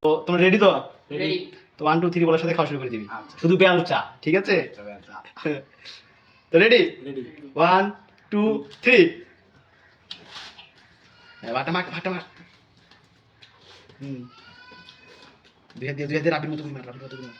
তো তোমরা রেডি তো? রেডি। তো 1 2 3 বলার সাথে খাওয়া শুরু করে দিবি। আচ্ছা। শুধু পেঁয়াজ চা, ঠিক আছে? তো রেডি? রেডি। 1 2 3। বাটা মার। দুই হাত দিয়ে রাবির মতো মার, রাবির মতো মার।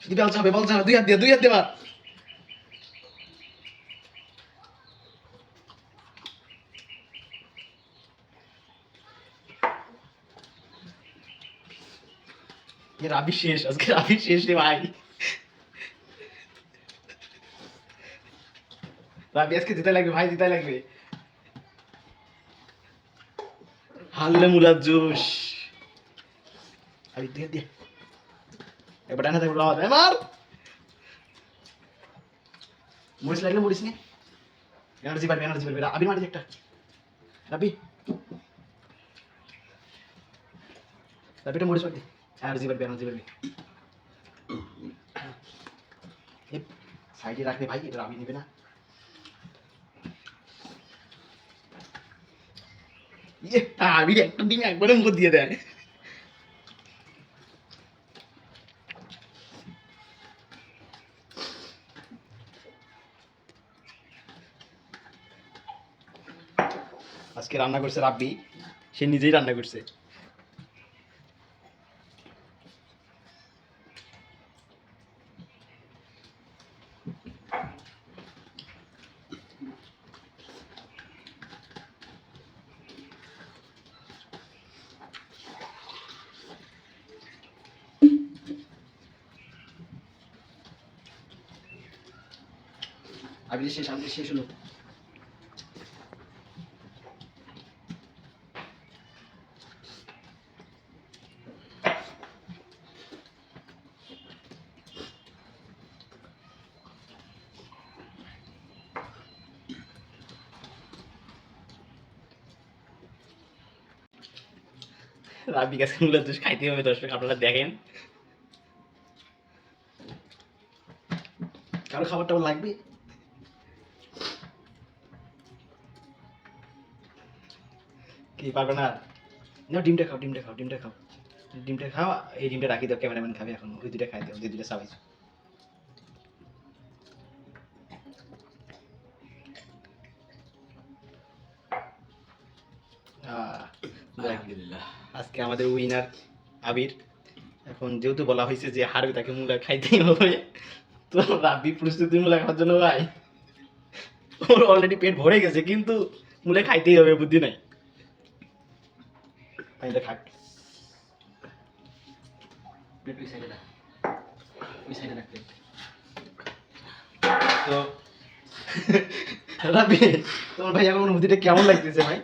শুধু বেলচা হবে, বলচা হবে, দুই হাত দিয়ে মার। রাবি শেষ, আজকে রাবি শেষ রে ভাই। রাবি আজকে জিতাই লাগবে ভাই, জিতাই লাগবে। হাল্লে মুলার জুস। আরে দিয়ে এবার ডানা থাকবে লাওয়া মার। মরিস লাগলে মরিস নে। এনার্জি পারবে। আবির মারি একটা। রাবিটা মরিস মারি। এনার্জি পারবে। সাইডে রাখবে ভাই, এটা রাবি নেবে না। আবির একটা ডিম একবারে মুখ দিয়ে দেয়। আজকে রান্না করছে রাব্বি, সে নিজেই রান্না করছে। আবির শেষ হলো। রাব্বি গাছ মুলার জুস খাইতে হবে দর্শক, আপনারা দেখেন। কারো খাবারটা লাগবে? কি পারবে না? না, ডিমটা খাও। ডিমটা খাও, এই ডিমটা রাখি দাও, ক্যামেরাম্যান খাবে এখন। ওই দুইটা খাই দাও, ওই দুইটা সবাই। আলহামদুলিল্লাহ। আজকে আমাদের উইনার আবির। এখন যেহেতু বলা হয়েছে যে হারবে, তাকে মুলা খাইতেই হবে। তো রাব্বি প্রস্তুতি মুলা খাওয়ার জন্য ভাই। ওর অলরেডি পেট ভরে গেছে, কিন্তু মুলা খাইতেই হবে, বুদ্ধি নাই। পানিটা খাক। প্লেট ওই সাইডে রাখ। তো রাব্বি, তোমার ভাই এখন অনুভূতিটা কেমন লাগতেছে ভাই?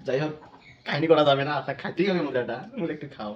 যাই হোক, কাহিনী করা যাবে না, আপনার খাইতেই হবে মুলাটা। মুলা একটু খাও।